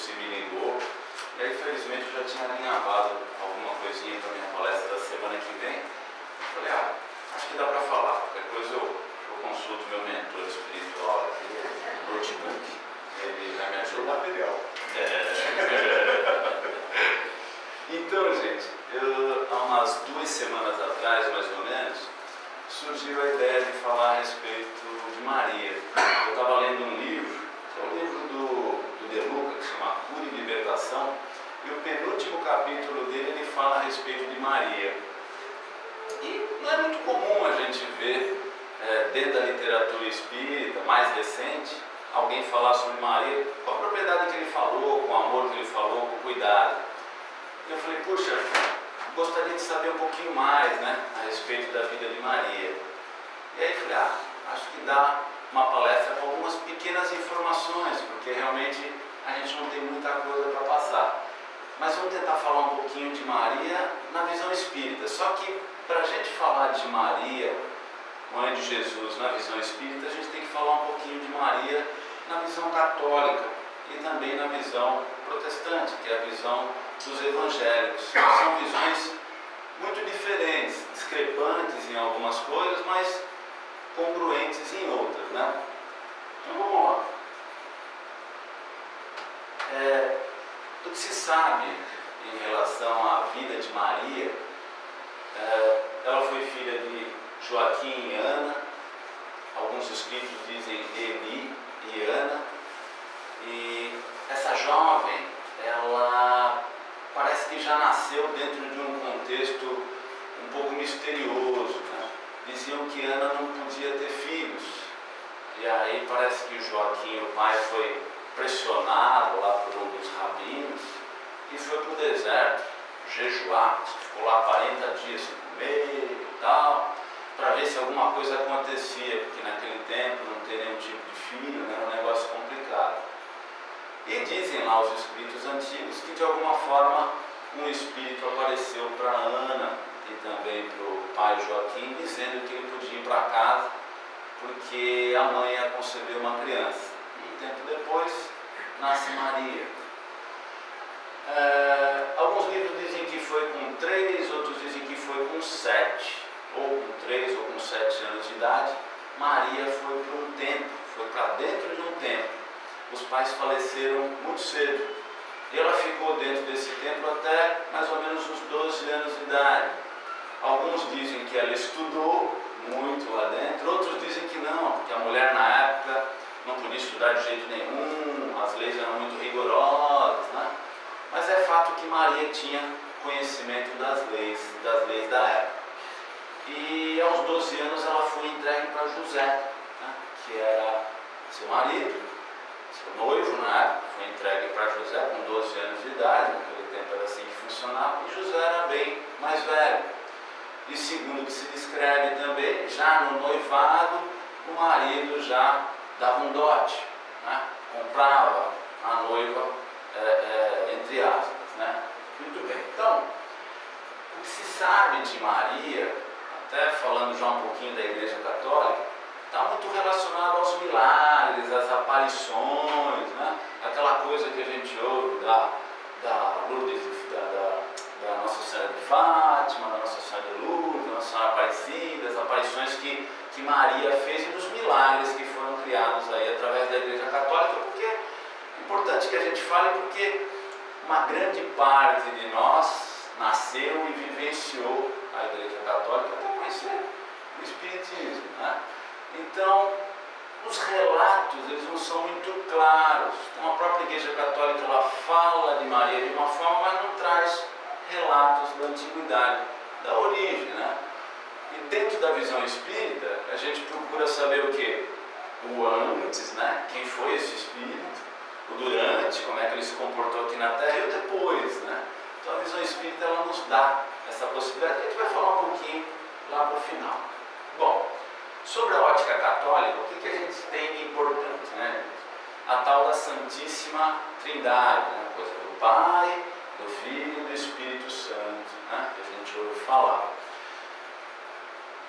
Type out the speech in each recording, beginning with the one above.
se me ligou. E aí, felizmente, eu já tinha alinhavado alguma coisinha para a minha palestra da semana que vem. Eu falei, acho que dá para falar. Qualquer coisa eu consulto meu mentor espiritual aqui, o notebook. Ele vai me ajudar. Material. Então, gente, há umas 2 semanas atrás, mais ou menos, surgiu a ideia de falar a respeito de Maria. Eu estava lendo um livro, que é um livro do De Luca, que se chama Cura e Libertação, e o penúltimo capítulo dele, ele fala a respeito de Maria. E não é muito comum a gente ver, dentro da literatura espírita, mais recente, alguém falar sobre Maria, com a propriedade que ele falou, com o amor que ele falou, com o cuidado. E eu falei, puxa, gostaria de saber um pouquinho mais, né, a respeito da vida de Maria. E aí falei, acho que dá uma palestra com algumas pequenas informações, porque realmente a gente não tem muita coisa para passar. Mas vamos tentar falar um pouquinho de Maria na visão espírita. Só que para a gente falar de Maria, mãe de Jesus, na visão espírita, a gente tem que falar um pouquinho de Maria na visão católica e também na visão protestante, que é a visão dos evangélicos. São visões muito diferentes, discrepantes em algumas coisas, mas congruentes em outras, né? Então vamos lá. Do que se sabe em relação à vida de Maria, ela foi filha de Joaquim e Ana, alguns escritos dizem Eli e Ana, e essa jovem, ela parece que já nasceu dentro de um contexto um pouco misterioso, né? Diziam que Ana não podia ter filhos, e aí parece que Joaquim, o pai, foi pressionado lá por um dos rabinos e foi para o deserto jejuar, ficou lá 40 dias sem comer e tal, para ver se alguma coisa acontecia, porque naquele tempo não ter nenhum tipo de filho, né, era um negócio complicado. E dizem lá os escritos antigos que de alguma forma um espírito apareceu para Ana e também para o pai Joaquim, dizendo que ele podia ir para casa porque a mãe ia conceber uma criança. E um tempo depois nasce Maria. Alguns livros dizem que foi com 3, outros dizem que foi com 7, ou com 3 ou com 7 anos de idade. Maria foi para um templo, foi para dentro de um templo. Os pais faleceram muito cedo e ela ficou dentro desse templo até mais ou menos uns 12 anos de idade. Alguns dizem que ela estudou muito lá dentro, outros dizem que não, porque a mulher na época não podia estudar de jeito nenhum, as leis eram muito rigorosas, né? Mas é fato que Maria tinha conhecimento das leis da época. E aos 12 anos ela foi entregue para José, né? Que era seu marido, seu noivo na época, foi entregue para José com 12 anos de idade, naquele tempo era assim que funcionava, e José era bem mais velho. E segundo o que se descreve também, já no noivado, o marido já dava um dote, né? Comprava a noiva, entre aspas, né? Muito bem. Então, o que se sabe de Maria, até falando já um pouquinho da Igreja Católica, está muito relacionado aos milagres, às aparições, né? Aquela coisa que a gente ouve da Lourdes, da Nossa Senhora de Fátima, da Nossa Senhora de Lourdes, da Nossa Senhora Aparecida, as aparições que Maria fez e dos milagres que foram criados aí através da Igreja Católica, porque é importante que a gente fale, porque uma grande parte de nós nasceu e vivenciou a Igreja Católica até conhecer o Espiritismo, né? Então, os relatos, eles não são muito claros. Então, a própria Igreja Católica, ela fala de Maria de uma forma, mas não traz relatos da antiguidade, da origem, né? E dentro da visão espírita, a gente procura saber o quê? O antes, né? Quem foi esse espírito? O durante, como é que ele se comportou aqui na Terra, e o depois, né? Então, a visão espírita, ela nos dá essa possibilidade. A gente vai falar um pouquinho lá para o final. Bom, sobre a ótica católica, o que a gente tem de importante, né? A tal da Santíssima Trindade, né? A coisa do Pai, do Filho e do Espírito Santo, né? Que a gente ouve falar.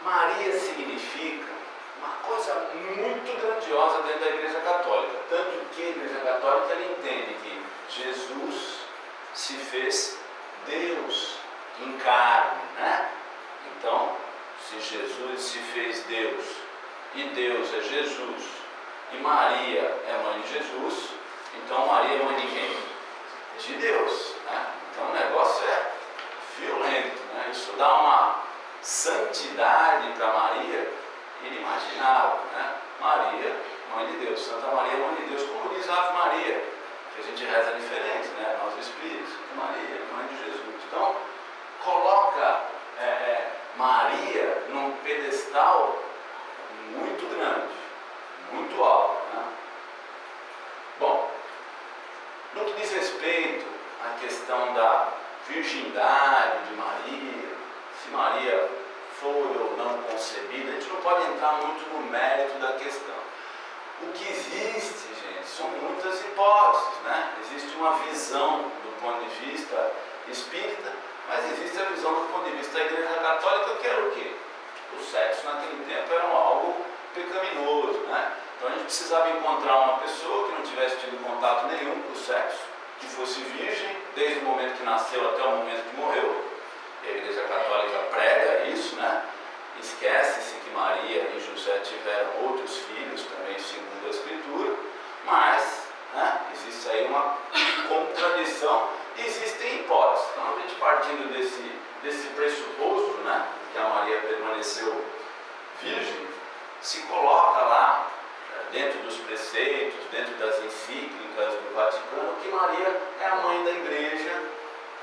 Maria significa uma coisa muito grandiosa dentro da Igreja Católica, tanto que a Igreja Católica ela entende que se fez Deus em carne, né? Então, se Jesus se fez Deus, e Deus é Jesus, e Maria é mãe de Jesus, então Maria é mãe de quem? De Deus, né? Então o negócio é violento, né? Isso dá uma santidade para Maria inimaginável, né? Maria, mãe de Deus, Santa Maria, mãe de Deus, como diz Ave Maria, que a gente reza diferente, né? Nós espíritos, Maria, mãe de Jesus. Então, coloca Maria num pedestal muito grande, muito alto, né? Bom, no que diz respeito à questão da virgindade de Maria, se Maria foi ou não concebida, a gente não pode entrar muito no mérito da questão. O que existe, gente, são muitas hipóteses, né? Existe uma visão do ponto de vista espírita, mas existe a visão do ponto de vista da Igreja Católica, que era o quê? O sexo naquele tempo era algo pecaminoso, né? Então a gente precisava encontrar uma pessoa que não tivesse tido contato nenhum com o sexo, que fosse virgem, desde o momento que nasceu até o momento que morreu. E a Igreja Católica prega isso, né? Esquece-se que Maria e José tiveram outros filhos, também segundo a Escritura, mas, né, existe aí uma contradição, existem hipóteses. Então a gente partindo desse pressuposto, né, que a Maria permaneceu virgem, se coloca lá, dentro dos preceitos, dentro das encíclicas do Vaticano, que Maria é a mãe da Igreja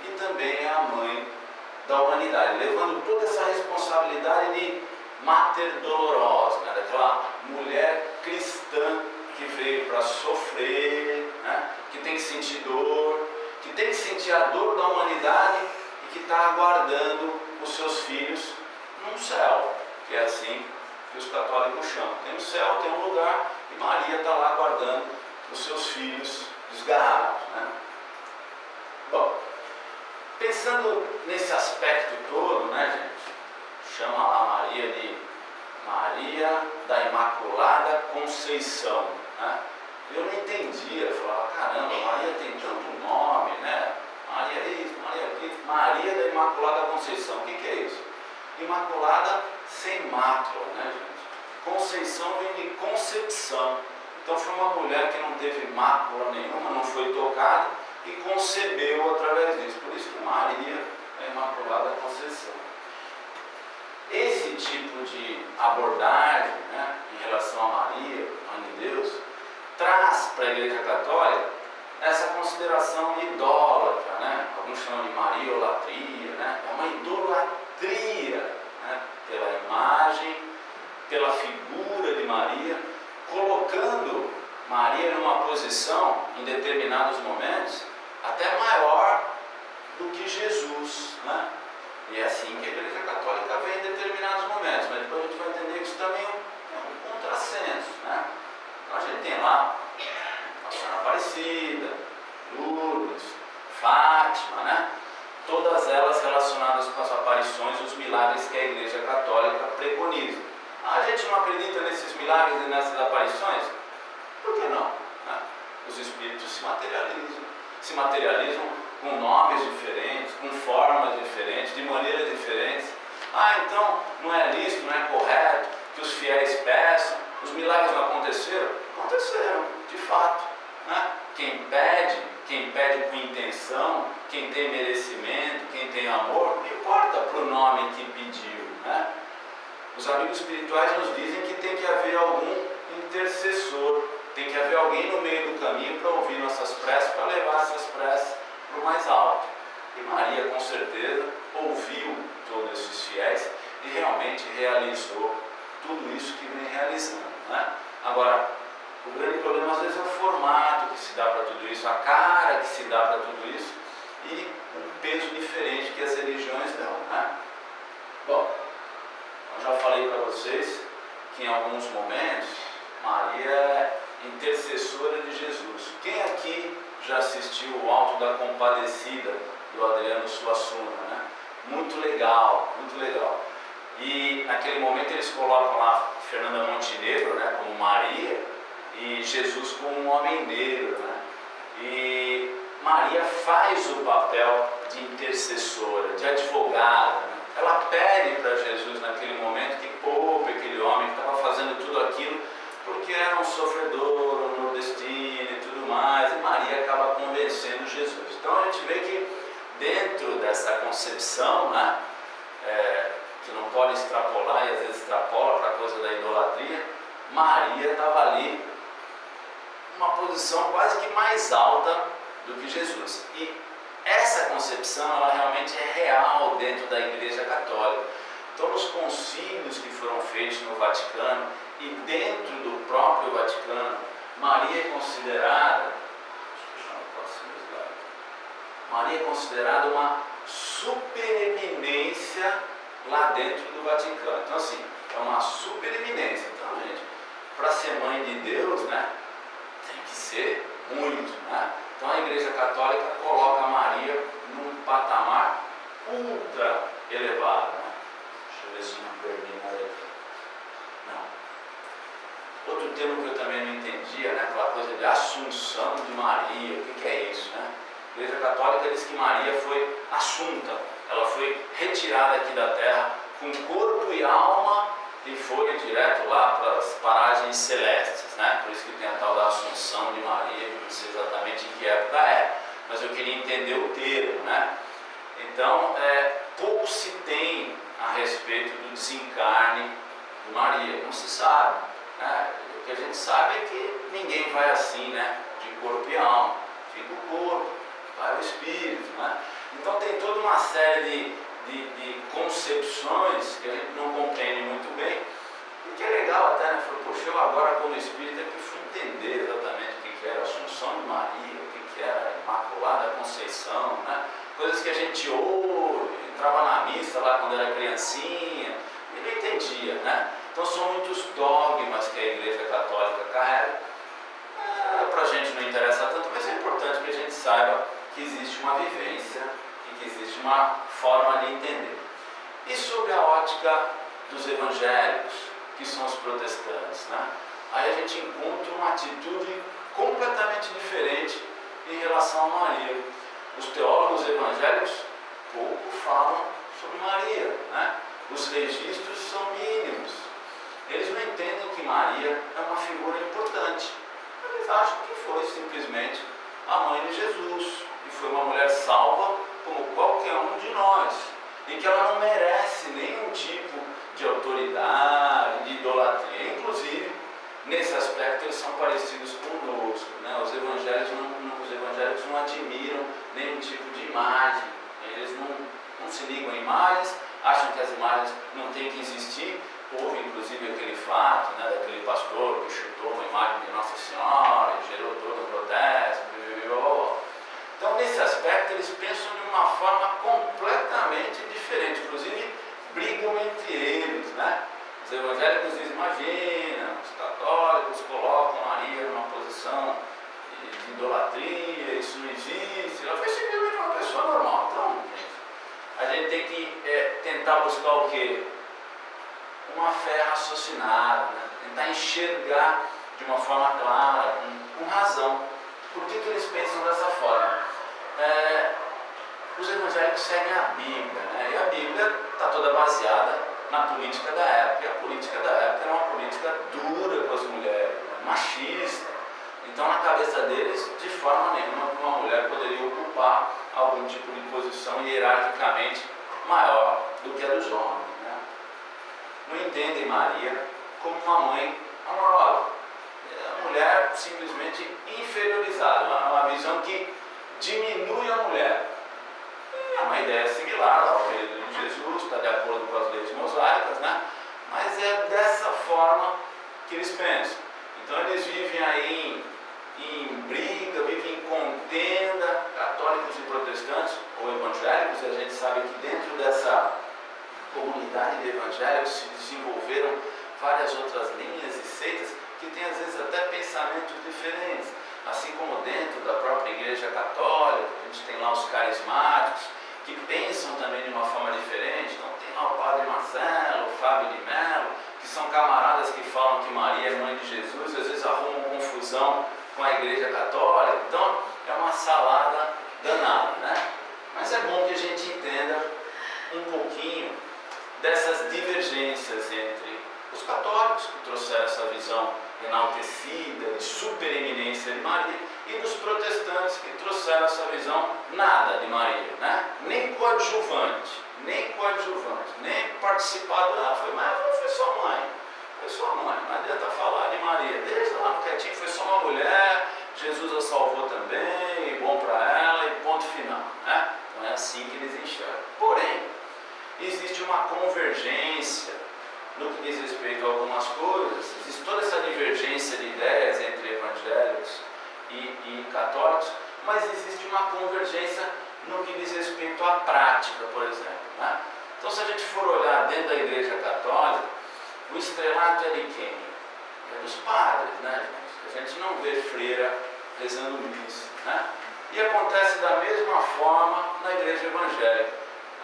e também é a mãe da humanidade, levando toda essa responsabilidade de Mater Dolorosa, né, daquela mulher cristã que veio para sofrer, né, que tem que sentir dor, que tem que sentir a dor da humanidade e que está aguardando os seus filhos num céu, que é assim que os católicos chamam. Tem um céu, tem um lugar, e Maria está lá aguardando os seus filhos desgarrados, né? Bom, pensando nesse aspecto todo, né, gente, chama a Maria de Maria da Imaculada Conceição, né? Eu não entendia, eu falava, caramba, Maria tem tanto nome, né? Maria isso, Maria aquilo, Maria da Imaculada Conceição, o que é isso? Imaculada sem mácula, né, gente? Conceição vem de concepção. Então foi uma mulher que não teve mácula nenhuma, não foi tocada e concebeu através disso. Por isso que Maria é a Imaculada Conceição. Esse tipo de abordagem, né, em relação a Maria, Mãe de Deus, traz para a Igreja Católica essa consideração idólatra, né? Alguns chamam de mariolatria, né? É uma idolatria, né, pela imagem, pela figura de Maria, colocando Maria numa posição, em determinados momentos, até maior do que Jesus, né? E é assim que a Igreja Católica vê em determinados momentos, mas depois a gente vai entender que isso também é um contrassenso, né? Então a gente tem lá a Senhora Aparecida, Lourdes, Fátima, né? Todas elas relacionadas com as aparições e os milagres que a Igreja Católica preconiza. A gente não acredita nesses milagres e nessas aparições? Por que não? Né? Os espíritos se materializam com nomes diferentes, com formas diferentes, de maneiras diferentes. Então não é lícito, não é correto que os fiéis peçam, os milagres não aconteceram? Aconteceram, de fato, né? Quem pede com intenção, quem tem merecimento, quem tem amor, não importa para o nome que pediu, né? Os amigos espirituais nos dizem que tem que haver algum intercessor, tem que haver alguém no meio do caminho para ouvir nossas preces, para levar essas preces para o mais alto. E Maria, com certeza, ouviu todos esses fiéis e realmente realizou tudo isso que vem realizando, né? Agora, o grande problema às vezes é o formato que se dá para tudo isso, a cara que se dá para tudo isso e um peso diferente que as religiões dão, né? Bom, eu já falei para vocês que em alguns momentos Maria é intercessora de Jesus. Quem aqui já assistiu o Alto da Compadecida do Adriano Suassuna, né? Muito legal, muito legal. E naquele momento eles colocam lá Fernanda Montenegro, né, como Maria, e Jesus como um homem negro, né? E Maria faz o papel de intercessora, de advogada, né? Ela pede para Jesus naquele momento que poupe aquele homem que estava fazendo tudo aquilo, porque era um sofredor, um nordestino e tudo mais, e Maria acaba convencendo Jesus. Então a gente vê que dentro dessa concepção, né, que não pode extrapolar e às vezes extrapola para a coisa da idolatria, Maria estava ali numa posição quase que mais alta do que Jesus. E essa concepção, ela realmente é real dentro da Igreja Católica. Então, nos concílios que foram feitos no Vaticano e dentro do próprio Vaticano, Maria é considerada, uma supereminência lá dentro do Vaticano. Então, assim, é uma supereminência. Então, gente, para ser mãe de Deus, né, tem que ser muito, né? Então, a Igreja Católica coloca Maria num patamar ultra elevado, né? Deixa eu ver se não perdi nada aqui. Não. Outro termo que eu também não entendia, né? Aquela coisa de assunção de Maria. O que é isso, né? A Igreja Católica diz que Maria foi assunta. Ela foi retirada aqui da terra com corpo e alma e foi direto lá para as paragens celestes, né? Por isso que tem a tal da Assunção de Maria, que não sei exatamente em que época é, mas eu queria entender o termo, né? Então, pouco se tem a respeito do desencarne de Maria, não se sabe, né? O que a gente sabe é que ninguém vai assim, né? De corpo e alma, fica o corpo, vai o espírito, né? Então tem toda uma série de concepções que a gente não compreende muito bem, e que é legal até, né? Poxa, eu agora como espírita que fui entender exatamente o que era a Assunção de Maria, o que era a Imaculada Conceição, né? Coisas que a gente ouve, entrava na missa lá quando era criancinha, e não entendia, né? Então são muitos dogmas que a Igreja Católica carrega. Para a gente não interessa tanto, mas é importante que a gente saiba que existe uma vivência e que existe uma forma de entender. E sob a ótica dos evangélicos, que são os protestantes, né? Aí a gente encontra uma atitude completamente diferente em relação a Maria. Os teólogos evangélicos pouco falam sobre Maria, né? Os registros são mínimos. Eles não entendem que Maria é uma figura importante. Eles acham que foi simplesmente a mãe de Jesus, e foi uma mulher salva como qualquer um de nós, e que ela não merece nenhum tipo de autoridade, de idolatria. Inclusive, nesse aspecto, eles são parecidos conosco, né? Os evangélicos não admiram nenhum tipo de imagem, eles não se ligam a imagens, acham que as imagens não têm que existir. Houve inclusive aquele fato, né, daquele pastor que chutou uma imagem de Nossa Senhora e gerou todo um protesto. Então, nesse aspecto, eles pensam de uma forma completamente diferente, inclusive brigam entre eles, né? Os evangélicos dizem, imagina, os católicos colocam Maria numa posição de idolatria, isso não existe. Ela foi simplesmente uma pessoa normal. Então, a gente tem que tentar buscar o quê? Uma fé raciocinada, né? Tentar enxergar de uma forma clara, com razão. Por que eles pensam dessa forma? Os evangélicos seguem a Bíblia, né? E a Bíblia está toda baseada na política da época, e a política da época era uma política dura com as mulheres, né? Machista. Então, na cabeça deles, de forma nenhuma, uma mulher poderia ocupar algum tipo de posição hierarquicamente maior do que a dos homens. Não entendem Maria como uma mãe amorosa. A mulher simplesmente inferiorizada, uma visão que diminui a mulher. É uma ideia similar ao período de Jesus, está de acordo com as leis mosaicas, né? Mas é dessa forma que eles pensam. Então eles vivem aí em briga, vivem em contenda, católicos e protestantes, ou evangélicos, e a gente sabe que dentro dessa comunidade de evangélicos se desenvolveram várias outras linhas e seitas que têm às vezes até pensamentos diferentes, assim como dentro da própria Igreja Católica a gente tem lá os carismáticos que pensam também de uma forma diferente. Então tem lá o Padre Marcelo, o Fábio de Mello, que são camaradas que falam que Maria é mãe de Jesus, às vezes arrumam confusão com a Igreja Católica. Então é uma salada um pouquinho dessas divergências entre os católicos, que trouxeram essa visão enaltecida, de supereminência de Maria, e dos protestantes, que trouxeram essa visão nada de Maria, né? Nem coadjuvante, nem participado, foi sua mãe, não adianta falar de Maria, deixa lá no quietinho, foi só uma mulher, Jesus a salvou também, e bom para ela, e ponto final, né? Então é assim que eles enxergam. Porém, existe uma convergência no que diz respeito a algumas coisas, existe toda essa divergência de ideias entre evangélicos e católicos, mas existe uma convergência no que diz respeito à prática, por exemplo, né? Então, se a gente for olhar dentro da Igreja Católica, o estrelato é de quem? É dos padres, né, gente? A gente não vê freira rezando missa, né? E acontece da mesma forma na Igreja Evangélica.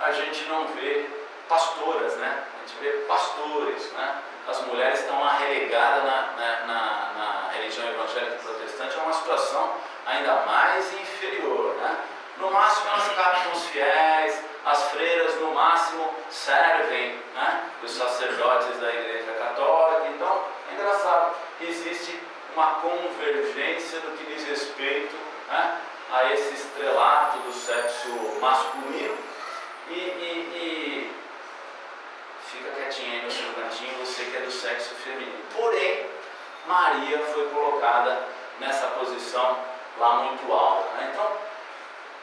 A gente não vê pastoras, né? A gente vê pastores, né? As mulheres estão lá relegadas na religião evangélica protestante, é uma situação ainda mais inferior, né? No máximo elas captam os fiéis, as freiras no máximo servem, né, os sacerdotes da Igreja Católica. Então é engraçado, existe uma convergência no que diz respeito, né, a esse estrelato do sexo masculino e fica quietinho aí no seu cantinho, você que é do sexo feminino. Porém, Maria foi colocada nessa posição lá muito alta, né? Então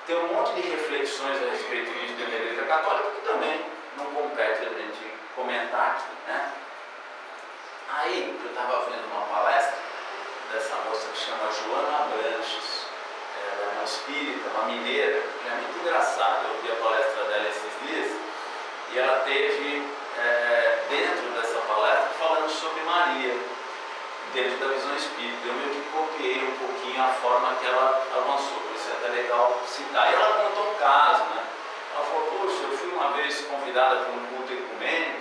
tem um monte de reflexões a respeito disso dentro da Igreja Católica que também não compete a gente comentar aqui, né? Aí eu estava vendo uma palestra dessa moça que chama Joana Abranches, ela é uma espírita, uma mineira, é muito engraçado. Eu vi a palestra dela esses dias e ela teve dentro dessa palestra falando sobre Maria, dentro da visão espírita. Eu meio que copiei um pouquinho a forma que ela avançou, por isso é até legal citar. E ela contou um caso, né? Ela falou, poxa, eu fui uma vez convidada para um culto ecumênico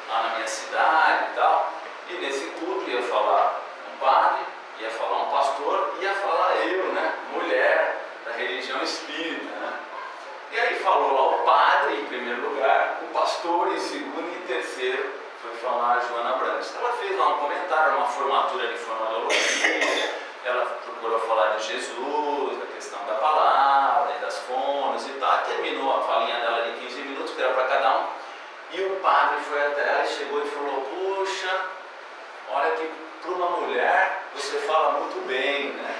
lá na minha cidade e tal, e nesse culto ia falar um padre, ia falar um pastor, ia falar eu, né? Mulher da religião espírita, né? E aí falou lá o padre em primeiro lugar, o pastor em segundo e em terceiro foi falar a Joana Abranches. Ela fez lá um comentário, uma formatura de fonologia, ela procurou falar de Jesus, da questão da palavra, das fonos e tal. Terminou a falinha dela de 15 minutos, que era para cada um, e o padre foi até ela e chegou e falou, puxa, olha que para uma mulher você fala muito bem, né?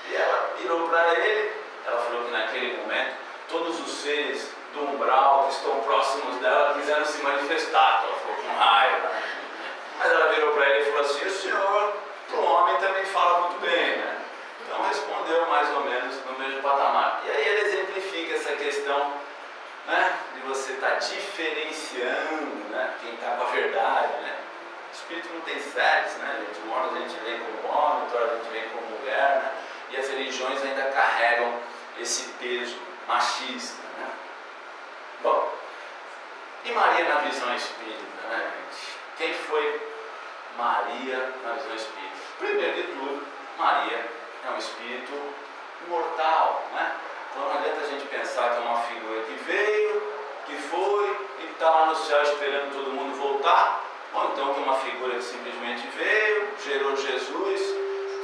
E ela virou para ele, ela falou que naquele momento todos os seres do umbral que estão próximos dela quiseram se manifestar, ela ficou com raiva. Mas ela virou para ele e falou assim, o senhor, para um homem, também fala muito bem, né? Então respondeu mais ou menos no mesmo patamar. E aí ele exemplifica essa questão, né, de você estar diferenciando, né, quem está com a verdade, né? O espírito não tem sexo, né, gente? Uma hora a gente vem como homem, outra hora a gente vem como mulher, né? E as religiões ainda carregam esse peso machista, né? Bom, e Maria na visão espírita, né, gente? Quem foi Maria na visão espírita? Primeiro de tudo, Maria é um espírito imortal, né? Então não adianta a gente pensar que é uma figura que veio, que foi e está lá no céu esperando todo mundo voltar, ou então que é uma figura que simplesmente veio, gerou Jesus,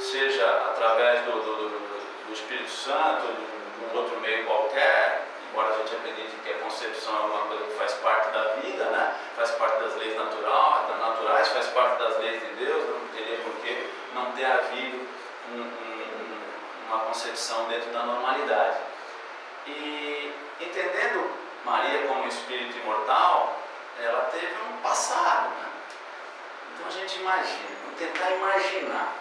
seja através do Espírito Santo, de um outro meio qualquer, embora a gente acredite que a concepção é uma coisa que faz parte da vida, né? Faz parte das leis naturais, faz parte das leis de Deus, não teria por que não ter havido uma concepção dentro da normalidade. E entendendo Maria como espírito imortal, ela teve um passado, né? Então a gente imagina, vamos tentar imaginar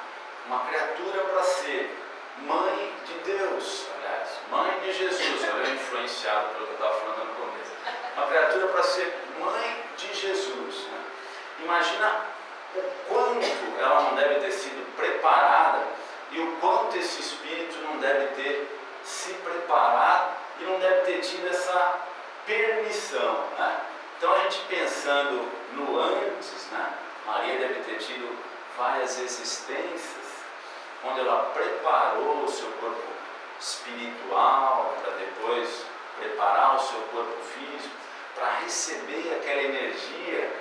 uma criatura para ser mãe de Deus, aliás, mãe de Jesus, eu influenciado pelo que eu estava falando no começo. Uma criatura para ser mãe de Jesus, né? Imagina o quanto ela não deve ter sido preparada e o quanto esse espírito não deve ter se preparado e não deve ter tido essa permissão, né? Então a gente pensando no antes, né? Maria deve ter tido várias existências onde ela preparou o seu corpo espiritual para depois preparar o seu corpo físico, para receber aquela energia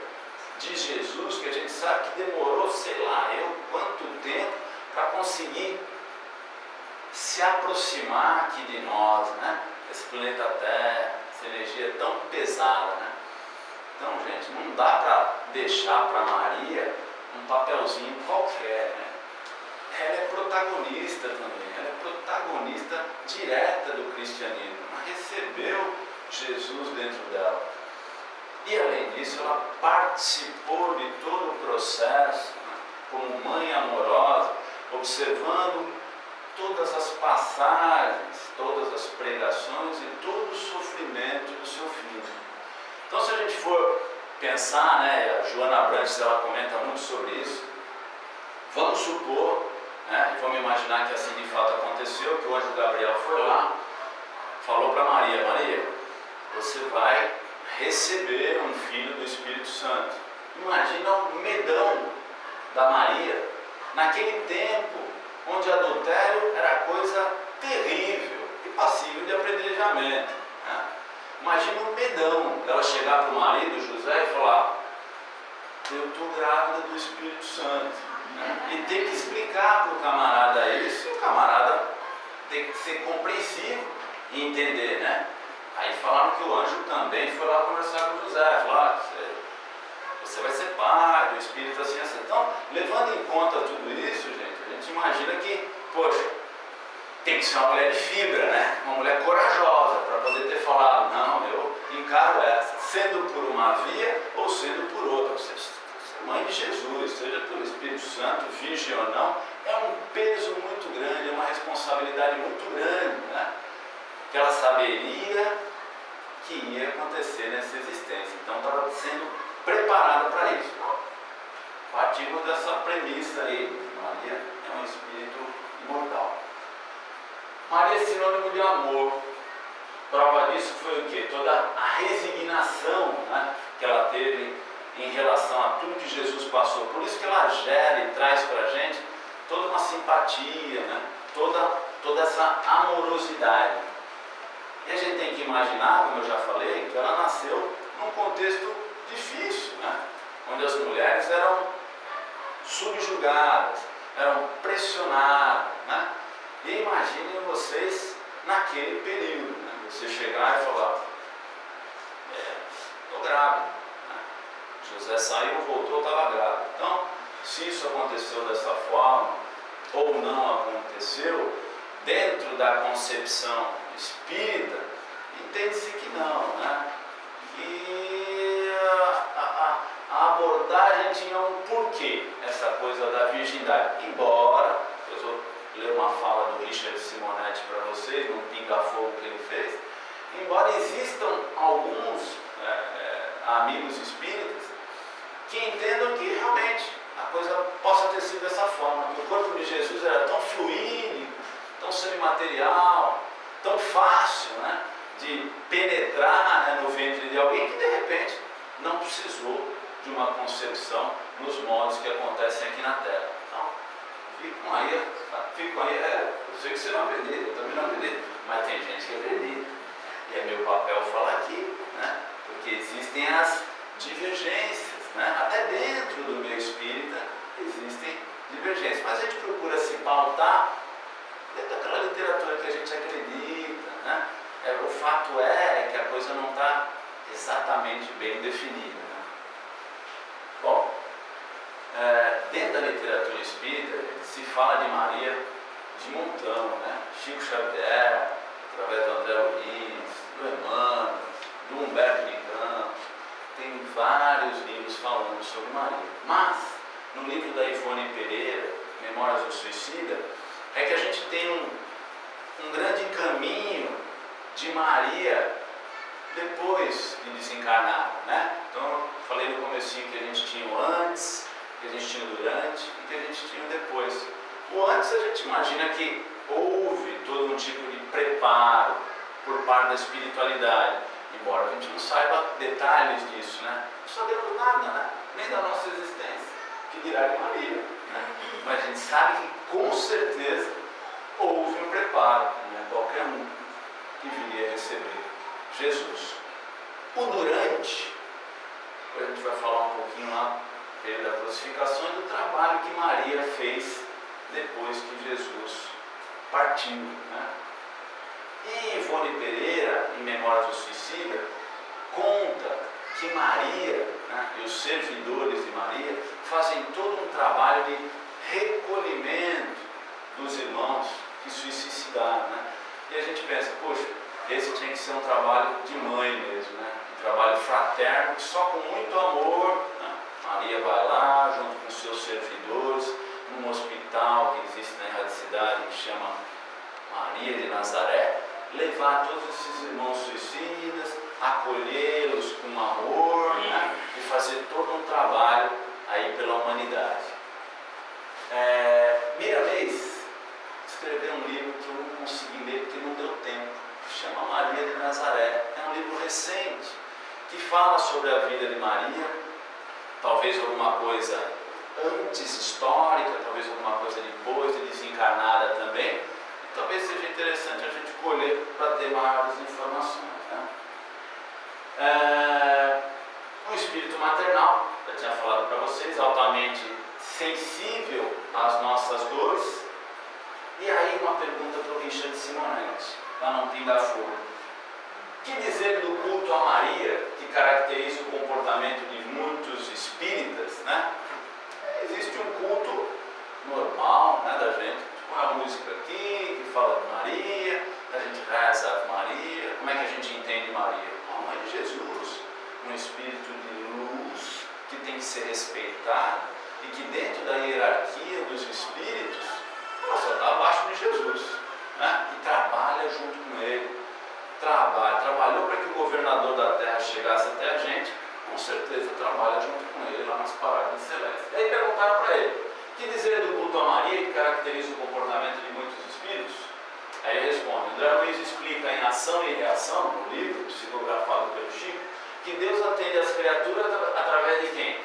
de Jesus, que a gente sabe que demorou, sei lá, quanto tempo para conseguir se aproximar aqui de nós, né? Esse planeta Terra, essa energia tão pesada, né? Então, gente, não dá para deixar para Maria um papelzinho qualquer, né? Ela é protagonista também, ela é protagonista direta do cristianismo, ela recebeu Jesus dentro dela. E além disso, ela participou de todo o processo, né? Como mãe amorosa, observando todas as passagens, todas as pregações e todo o sofrimento do seu filho. Então, se a gente for pensar, né, a Joana Branches, ela comenta muito sobre isso, vamos supor, né, e vamos imaginar que assim de fato aconteceu, que o anjo Gabriel foi lá, falou para Maria: Maria, você vai receber um filho do Espírito Santo. Imagina o medão da Maria, naquele tempo, onde adultério era coisa terrível e passível de apedrejamento, né? Imagina um medão, ela chegar para o marido, José, e falar: eu estou grávida do Espírito Santo, né? E ter que explicar para o camarada isso, e o camarada tem que ser compreensivo e entender, né? Aí falaram que o anjo também foi lá conversar com José, falaram: você vai ser pai do Espírito assim, assim. Então, levando em conta tudo isso, gente, a gente imagina que, poxa, tem que ser uma mulher de fibra, né? Uma mulher corajosa para poder ter falado: não, eu encaro essa, sendo por uma via ou sendo por outra. Você é mãe de Jesus, seja pelo Espírito Santo, virgem ou não, é um peso muito grande, é uma responsabilidade muito grande, né? Que ela saberia que ia acontecer nessa existência. Então, estava sendo preparada para isso. Partimos dessa premissa aí: Maria é um espírito imortal. Maria é sinônimo de amor. Prova disso foi o quê? Toda a resignação, né, que ela teve em relação a tudo que Jesus passou. Por isso que ela gera e traz para a gente toda uma simpatia, né, toda essa amorosidade. E a gente tem que imaginar, como eu já falei, que ela nasceu num contexto difícil, né, onde as mulheres eram subjugadas, eram pressionadas, né? E imaginem vocês naquele período, né? Você chegar e falar: estou grávida, né? José saiu, voltou, estava grávida. Então, se isso aconteceu dessa forma ou não aconteceu, dentro da concepção espírita, entende-se que não, né? Que a abordagem tinha um porquê, essa coisa da virgindade. Embora, depois eu vou ler uma fala do Richard Simonetti para vocês, num pinga-fogo que ele fez, embora existam alguns amigos espíritas que entendam que realmente a coisa possa ter sido dessa forma, que o corpo de Jesus era tão fluídico, tão semimaterial, tão fácil, né, de penetrar, né, no ventre de alguém, que de repente não precisou de uma concepção nos modos que acontecem aqui na Terra. Então, ficam aí, eu sei que você não acredita, eu também não acredito, mas tem gente que acredita, e é meu papel falar aqui, né, porque existem as divergências, né, até dentro do meio espírita existem divergências, mas a gente procura se pautar dentro daquela literatura que a gente acredita, né. O fato é que a coisa não está exatamente bem definida, né? Bom, dentro da literatura espírita se fala de Maria de montão, né? Chico Xavier, através do André Luiz, do Emmanuel, do Humberto de Campos, tem vários livros falando sobre Maria. Mas, no livro da Ivone Pereira, Memórias do Suicida, é que a gente tem um grande caminho de Maria depois de desencarnar, né? Então, eu falei no comecinho que a gente tinha o antes, que a gente tinha o durante e que a gente tinha o depois. O antes, a gente imagina que houve todo um tipo de preparo por parte da espiritualidade, embora a gente não saiba detalhes disso, né? Não sabemos nada, né? Nem da nossa existência, que dirá de Maria, né? Mas a gente sabe que com certeza houve um preparo, né? Qualquer um que viria a receber Jesus. O durante período da crucificação e do trabalho que Maria fez depois que Jesus partiu, né? E Ivone Pereira, em Memórias do Suicida, conta que Maria, né, e os servidores de Maria fazem todo um trabalho de recolhimento dos irmãos que se suicidaram, né? E a gente pensa, poxa, esse tinha que ser um trabalho de mãe mesmo, né? Um trabalho fraterno, que só com muito amor, né? Maria vai lá, junto com seus servidores, num hospital que existe na erradicidade, que chama Maria de Nazaré, levar todos esses irmãos suicidas, acolhê-los com amor, né? E fazer todo um trabalho aí pela humanidade. Miramês escreveu um livro que eu não consegui ler porque não deu tempo, que chama Maria de Nazaré. É um livro recente que fala sobre a vida de Maria, talvez alguma coisa antes histórica, talvez alguma coisa depois de desencarnada também. Talvez seja interessante a gente colher para ter maiores informações, né? Um espírito maternal, eu tinha falado para vocês, altamente sensível às nossas dores. E aí uma pergunta para o Richard Simonetti, para não pingar fogo. Que dizer do culto a Maria, que caracteriza o comportamento de muitos espíritas, né? Existe um culto normal, né, da gente, com a música aqui, que fala de Maria, a gente reza a Maria. Como é que a gente entende Maria? A mãe de Jesus, um espírito de luz que tem que ser respeitado e que dentro da hierarquia dos espíritos, ela só está abaixo de Jesus, né? E trabalha junto com ele. Trabalhou para que o governador da terra chegasse até a gente, com certeza trabalha junto com ele lá nas paradas celestes. E aí perguntaram para ele, que dizer do culto a Maria que caracteriza o comportamento de muitos espíritos? Aí ele responde, André Luiz explica em Ação e Reação, no livro psicografado pelo Chico, que Deus atende as criaturas através de quem?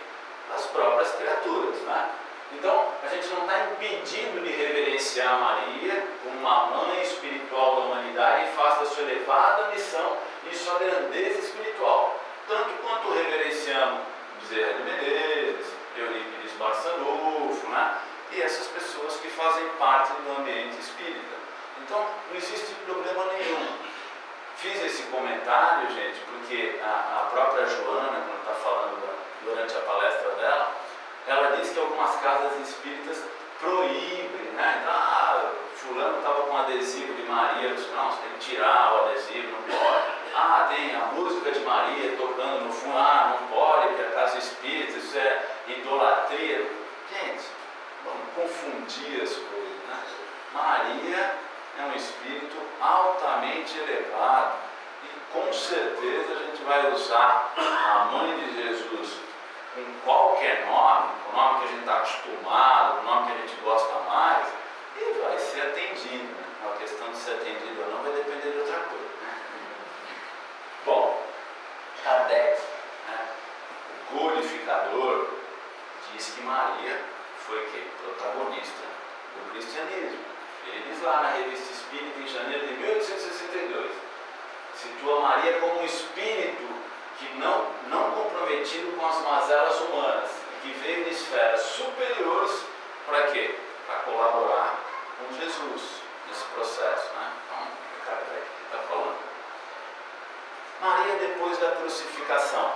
Das próprias criaturas, né? Então, a gente não está impedido de reverenciar Maria como uma mãe espiritual da humanidade e faz da sua elevada missão e sua grandeza espiritual. Tanto quanto reverenciamos Bezerra de Menezes, Eurípides Barçanufo, né? E essas pessoas que fazem parte do ambiente espírita. Então, não existe problema nenhum. Fiz esse comentário, gente, porque a própria Joana, quando está falando durante a palestra dela, ela disse que algumas casas espíritas proíbem, né? Então, fulano estava com adesivo de Maria, eu disse, não, você tem que tirar o adesivo, não pode. Tem a música de Maria tocando no fundo, não pode, porque a casa espírita, isso é idolatria. Gente, vamos confundir as coisas, né? Maria é um espírito altamente elevado e com certeza a gente vai usar a mãe de Jesus com qualquer nome, o nome que a gente está acostumado, o nome que a gente gosta mais, e vai ser atendido, né? A questão de ser atendido ou não vai depender de outra coisa, né? Bom, Kardec, né, o codificador, diz que Maria foi protagonista do cristianismo. Ele diz lá na Revista Espírita, em janeiro de 1862, situa Maria como um espírito que não comprometido com as mazelas humanas, que veio de esferas superiores para quê? Para colaborar com Jesus nesse processo, né? Então, é Kardec que está falando. Maria depois da crucificação.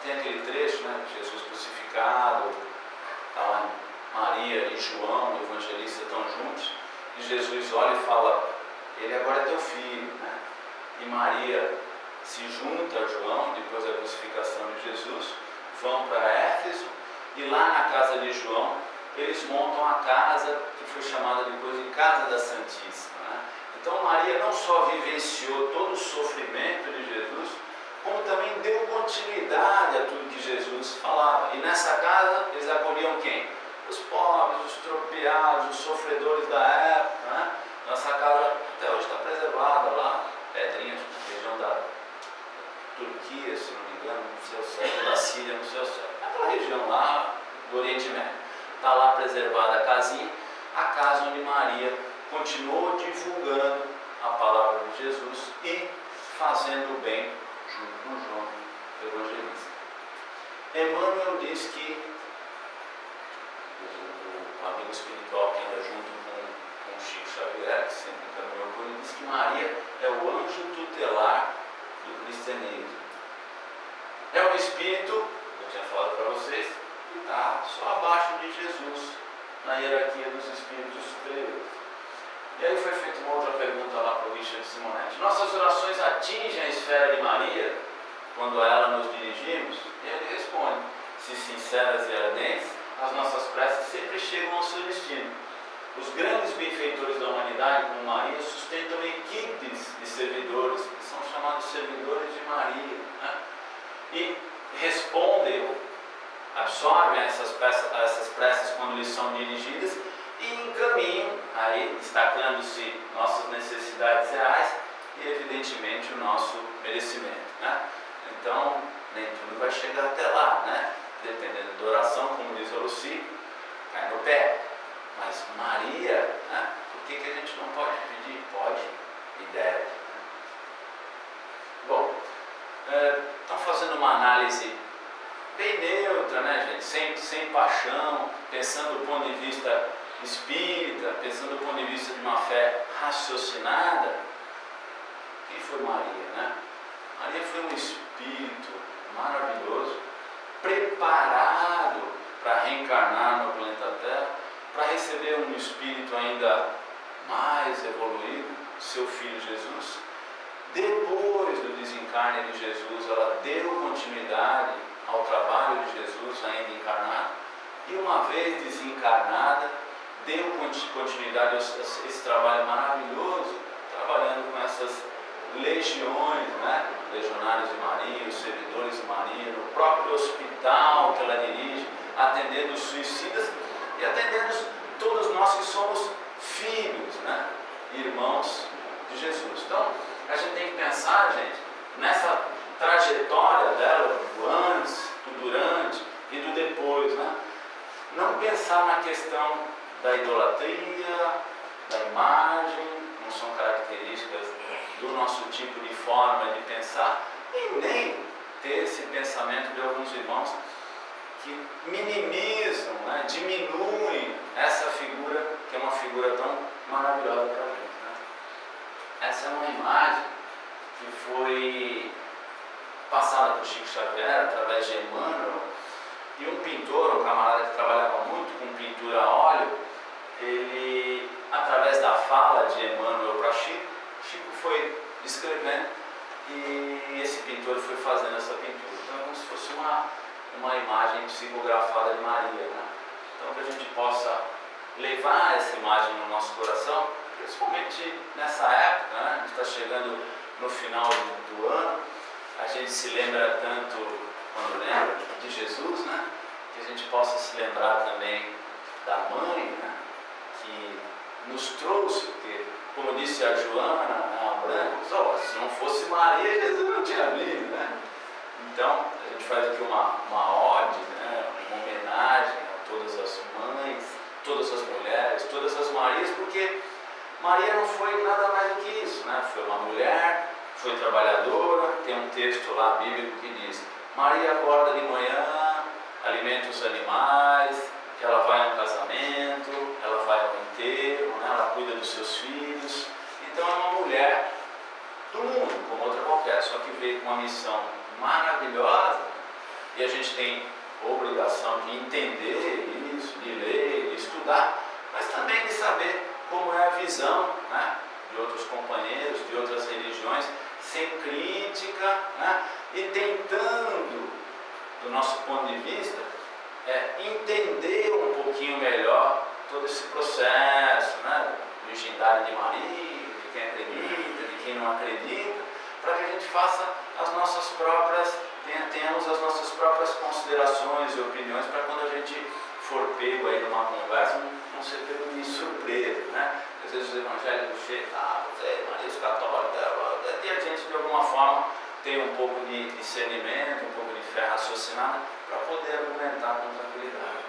Tem aquele trecho, né? Jesus crucificado, está lá Maria e João, o evangelista, estão juntos, e Jesus olha e fala, ele agora é teu filho, né? E Maria se junta a João, depois da crucificação de Jesus, vão para Éfeso, e lá na casa de João, eles montam a casa que foi chamada depois de Casa da Santíssima, né? Então Maria não só vivenciou todo o sofrimento de Jesus, como também deu continuidade a tudo que Jesus falava. E nessa casa eles acolhiam quem? Os pobres, os tropeados, os sofredores da época, né? Nossa casa até hoje está preservada lá, Pedrinhas, região da Turquia, se não me engano, no seu certo, da Síria, no seu certo. Aquela região lá do Oriente Médio. Está lá preservada a casinha, a casa onde Maria continuou divulgando a palavra de Jesus e fazendo o bem junto com João, o evangelista. Emmanuel diz que, o amigo espiritual que anda junto com Chico Xavier, que sempre caminhou com ele, diz que Maria é o anjo tutelar do cristianismo. É um espírito, eu tinha falado para vocês, que está só abaixo de Jesus, na hierarquia dos espíritos superiores. E aí foi feita uma outra pergunta lá para o Richard Simonetti. Nossas orações atingem a esfera de Maria quando a ela nos dirigimos? E ele responde: se sinceras e ardentes, as nossas preces sempre chegam ao seu destino. Os grandes benfeitores da humanidade, como Maria, sustentam equipes de servidores, que são chamados servidores de Maria, né? E respondem, absorvem essas preces quando lhes são dirigidas e encaminham, aí destacando-se nossas necessidades reais e evidentemente o nosso merecimento, né? Então, nem tudo vai chegar até lá, né? Dependendo da oração, como diz a Lucy, cai no pé. Mas Maria, né? Por que a gente não pode pedir? Pode e deve. Bom, estão fazendo uma análise bem neutra, né, gente? Sem paixão, pensando do ponto de vista espírita, pensando do ponto de vista de uma fé raciocinada. Quem foi Maria, né? Maria foi um espírito maravilhoso, preparado para reencarnar no planeta Terra, para receber um espírito ainda mais evoluído, seu filho Jesus. Depois do desencarne de Jesus, ela deu continuidade ao trabalho de Jesus ainda encarnado, e uma vez desencarnada, deu continuidade a esse trabalho maravilhoso, trabalhando com essas legiões, né? Legionários de Maria, os servidores de Maria, no próprio hospital que ela dirige, atendendo os suicidas e atendendo todos nós que somos filhos, né? Irmãos de Jesus. Então, a gente tem que pensar, gente, nessa trajetória dela, do antes, do durante e do depois, né? Não pensar na questão da idolatria, da imagem, não são características do nosso tipo de forma de pensar, e nem ter esse pensamento de alguns irmãos que minimizam, né, diminuem essa figura, que é uma figura tão maravilhosa para a gente, né? Essa é uma imagem que foi passada por Chico Xavier através de Emmanuel, e um pintor, um camarada que trabalhava muito com pintura a óleo, ele, através da fala de Emmanuel para Chico, Chico foi escrevendo e esse pintor foi fazendo essa pintura. Então é como se fosse uma imagem psicografada de Maria, né? Então, que a gente possa levar essa imagem no nosso coração, principalmente nessa época, né? A gente está chegando no final do ano, a gente se lembra tanto quando lembra de Jesus, né? Que a gente possa se lembrar também da mãe, né? Que nos trouxe, porque, como disse a Joana, a Branca, se não fosse Maria, Jesus não tinha vindo, né? Então, a gente faz aqui uma ode, né? Uma homenagem a todas as mães, todas as mulheres, todas as Marias, porque Maria não foi nada mais do que isso, né? Foi uma mulher, foi trabalhadora. Tem um texto lá bíblico que diz: Maria acorda de manhã, alimenta os animais, ela vai a um casamento, ela vai ao enterro, né? Ela cuida dos seus filhos. Então é uma mulher do mundo, como outra qualquer, só que veio com uma missão maravilhosa, e a gente tem a obrigação de entender isso, de ler, de estudar, mas também de saber como é a visão, né, de outros companheiros, de outras religiões, sem crítica, né, e tentando, do nosso ponto de vista, entender um pouquinho melhor todo esse processo, né, virgindade de Maria, de quem acredita, de quem não acredita, para que a gente faça as nossas próprias, tenhamos as nossas próprias considerações e opiniões, para quando a gente for pego aí numa conversa, não ser pego de surpresa, né? Às vezes os evangélicos chegam, você, Maria, os católicos, e a gente de alguma forma tem um pouco de discernimento, um pouco de fé raciocinada, para poder argumentar com tranquilidade.